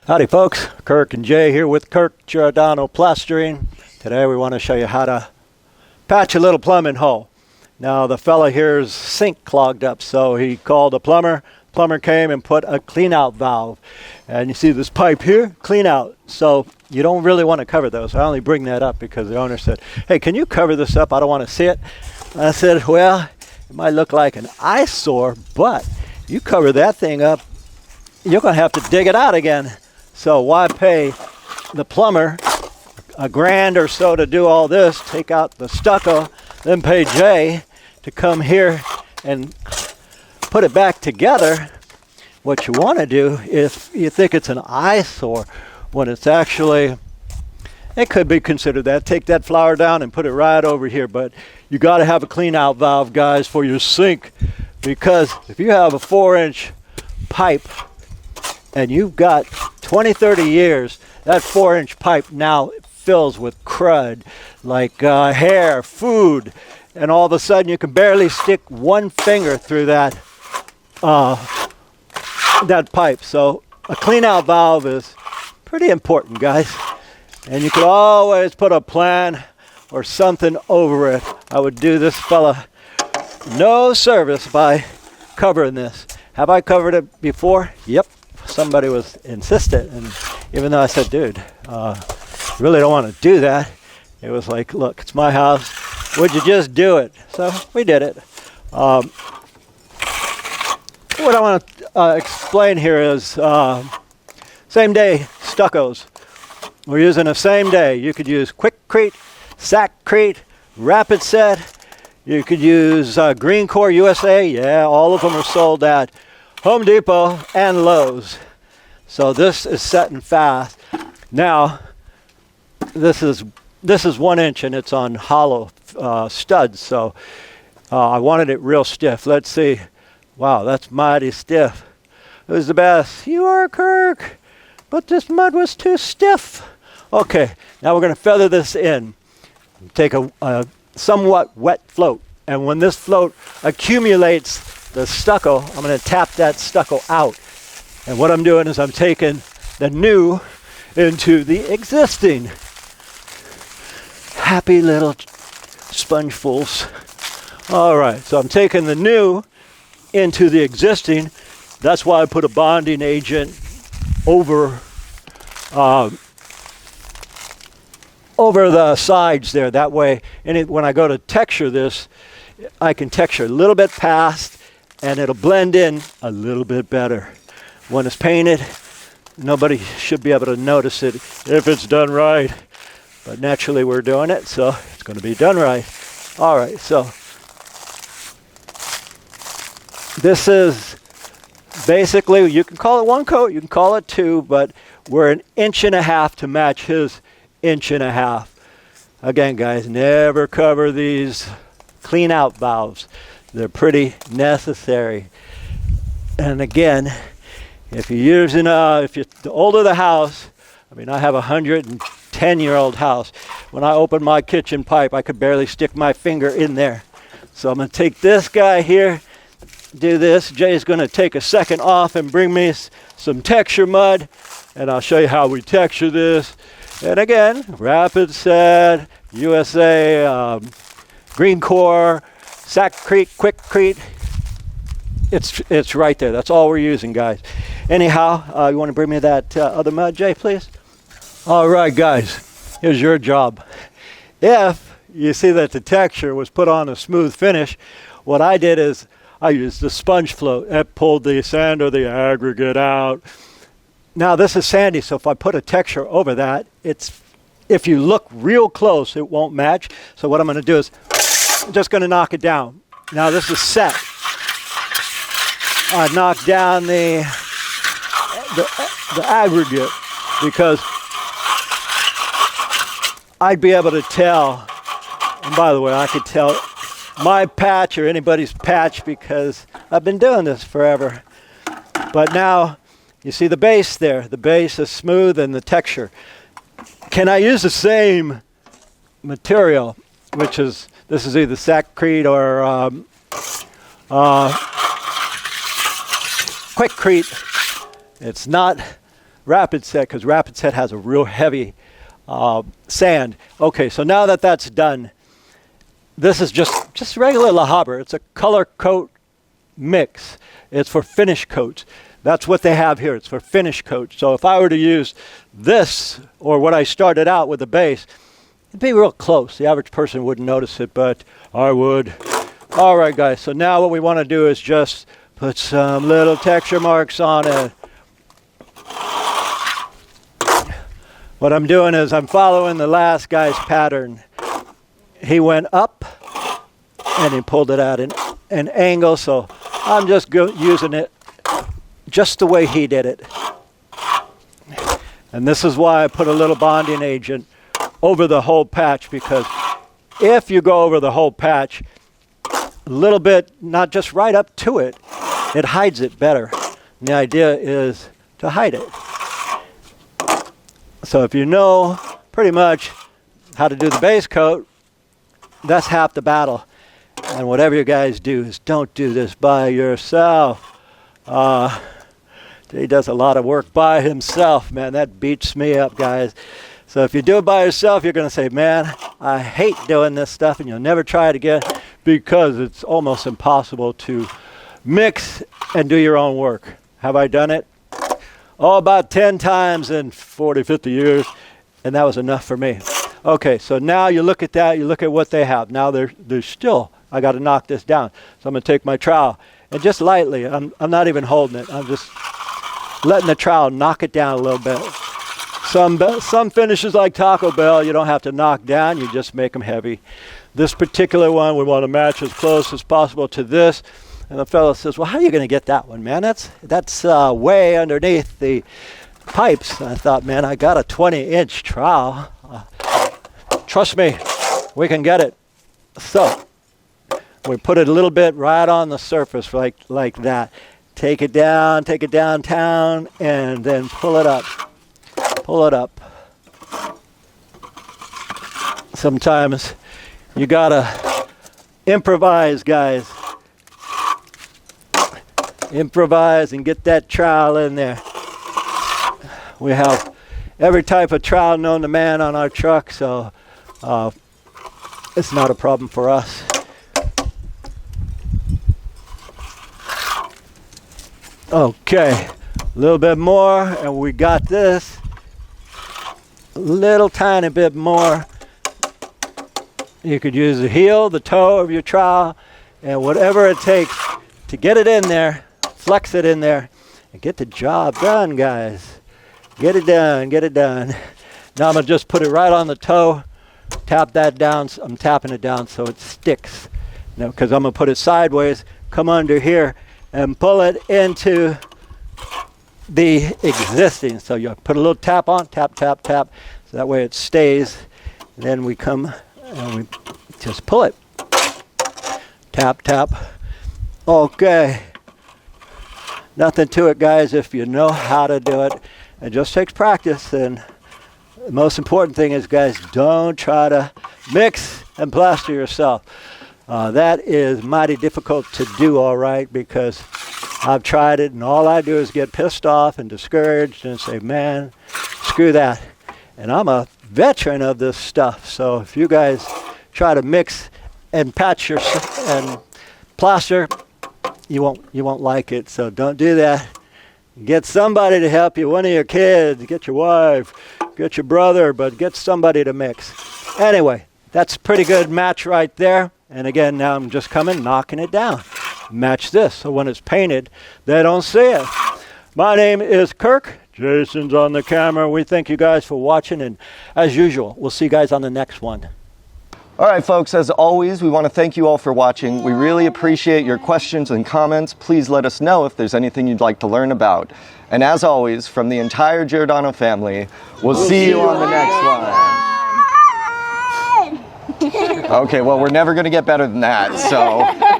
Howdy folks, Kirk and Jay here with Kirk Giordano plastering. Today we want to show you how to patch a little plumbing hole. Now the fella here's sink clogged up, so he called a plumber. Plumber came and put a cleanout valve. And you see this pipe here, clean out. So you don't really want to cover those. I only bring that up because the owner said, hey, can you cover this up? I don't want to see it. I said, well, it might look like an eyesore, but you cover that thing up, you're going to have to dig it out again. So why pay the plumber $1,000 or so to do all this, take out the stucco, then pay Jay to come here and put it back together? What you want to do, if you think it's an eyesore, when it's actually, it could be considered that. Take that flower down and put it right over here. But you got to have a clean out valve, guys, for your sink, because if you have a 4-inch pipe and you've got 20, 30 years, that 4-inch pipe now fills with crud, like hair, food, and all of a sudden you can barely stick one finger through that pipe. So a clean out valve is pretty important, guys. And you could always put a plan or something over it. I would do this fella no service by covering this. Have I covered it before? Yep. Somebody was insistent, and even though I said, dude, really don't want to do that, it was like, look, it's my house, would you just do it? So we did it. What I want to explain here is same day stuccos. We're using the same day. You could use Quickcrete, Sackcrete, Rapid Set. You could use Green Core USA. Yeah, all of them are sold at Home Depot and Lowe's. So this is set and fast. Now, this is 1 inch and it's on hollow studs. So I wanted it real stiff. Let's see. Wow, that's mighty stiff. Who's the best? You are, Kirk. But this mud was too stiff. Okay, now we're going to feather this in. Take a somewhat wet float. And when this float accumulates the stucco, I'm going to tap that stucco out. And what I'm doing is I'm taking the new into the existing. Happy little spongefuls. All right, so I'm taking the new into the existing. That's why I put a bonding agent over the sides there. That way, when I go to texture this, I can texture a little bit past, and it'll blend in a little bit better. When it's painted, nobody should be able to notice it if it's done right. But naturally we're doing it, so it's going to be done right. All right, so this is basically, you can call it one coat, you can call it two, but we're 1.5 inches to match his 1.5 inches. Again, guys, never cover these clean out valves. They're pretty necessary. And again, if you're using, the older the house, I mean, I have a 110-year-old house. When I open my kitchen pipe, I could barely stick my finger in there. So I'm going to take this guy here, do this. Jay's going to take a second off and bring me some texture mud, and I'll show you how we texture this. And again, Rapid Set, USA, Green Core, Sackcrete, Quickcrete. It's right there. That's all we're using, guys. Anyhow, you want to bring me that other mud, Jay, please? All right, guys. Here's your job. If you see that the texture was put on a smooth finish, what I did is I used the sponge float. It pulled the sand or the aggregate out. Now, this is sandy, so if I put a texture over that, if you look real close, it won't match. So what I'm going to do is I'm just going to knock it down. Now, this is set. I knock down the aggregate because I'd be able to tell. And by the way, I could tell my patch or anybody's patch because I've been doing this forever. But now, you see the base there. The base is smooth and the texture. Can I use the same material, which is, this is either Sackcrete or Quickcrete. It's not Rapid Set, because Rapid Set has a real heavy sand. Okay, so now that that's done, this is just regular La Habra. It's a color coat mix. It's for finish coats. That's what they have here. It's for finish coats. So if I were to use this, or what I started out with the base, it'd be real close. The average person wouldn't notice it, but I would. All right, guys. So now what we want to do is just put some little texture marks on it. What I'm doing is I'm following the last guy's pattern. He went up and he pulled it at an angle, so I'm just using it just the way he did it. And this is why I put a little bonding agent over the whole patch, because if you go over the whole patch a little bit, not just right up to it, it hides it better. And the idea is to hide it. So if you know pretty much how to do the base coat, that's half the battle. And whatever you guys do is don't do this by yourself. He does a lot of work by himself, man. That beats me up, guys. So if you do it by yourself, you're going to say, man, I hate doing this stuff, and you'll never try it again, because it's almost impossible to mix and do your own work. Have I done it? Oh, about 10 times in 40, 50 years, and that was enough for me. Okay, so now you look at that, you look at what they have. Now there's still, I got to knock this down. So I'm going to take my trowel, and just lightly, I'm not even holding it, I'm just letting the trowel knock it down a little bit. Some finishes like Taco Bell, you don't have to knock down, you just make them heavy. This particular one, we want to match as close as possible to this. And the fellow says, well, how are you going to get that one, man? That's way underneath the pipes. And I thought, man, I got a 20-inch trowel. Trust me, we can get it. So we put it a little bit right on the surface like that. Take it downtown, and then pull it up. Pull it up. Sometimes you got to improvise, guys. Improvise and get that trowel in there. We have every type of trowel known to man on our truck, so it's not a problem for us. Okay, a little bit more, and we got this. A little tiny bit more. You could use the heel, the toe of your trowel, and whatever it takes to get it in there. Flex it in there and get the job done, guys. Get it done, get it done. Now I'm going to just put it right on the toe, tap that down. I'm tapping it down so it sticks. Now, because I'm going to put it sideways, come under here and pull it into the existing. So you put a little tap on, tap, tap, tap, so that way it stays. And then we come and we just pull it. Tap, tap. Okay. Nothing to it, guys, if you know how to do it. It just takes practice. And the most important thing is, guys, don't try to mix and plaster yourself. That is mighty difficult to do, all right, because I've tried it, and all I do is get pissed off and discouraged and say, man, screw that. And I'm a veteran of this stuff. So if you guys try to mix and patch and plaster, you won't like it. So don't do that. Get somebody to help you, one of your kids, get your wife, get your brother, but get somebody to mix. Anyway, that's a pretty good match right there. And again, now I'm just coming, knocking it down. Match this, so when it's painted, they don't see it. My name is Kirk. Jason's on the camera. We thank you guys for watching, and as usual, we'll see you guys on the next one. All right, folks, as always, we want to thank you all for watching. We really appreciate your questions and comments. Please let us know if there's anything you'd like to learn about. And as always, from the entire Giordano family, we'll see you on the next one. Okay, well, we're never going to get better than that, so...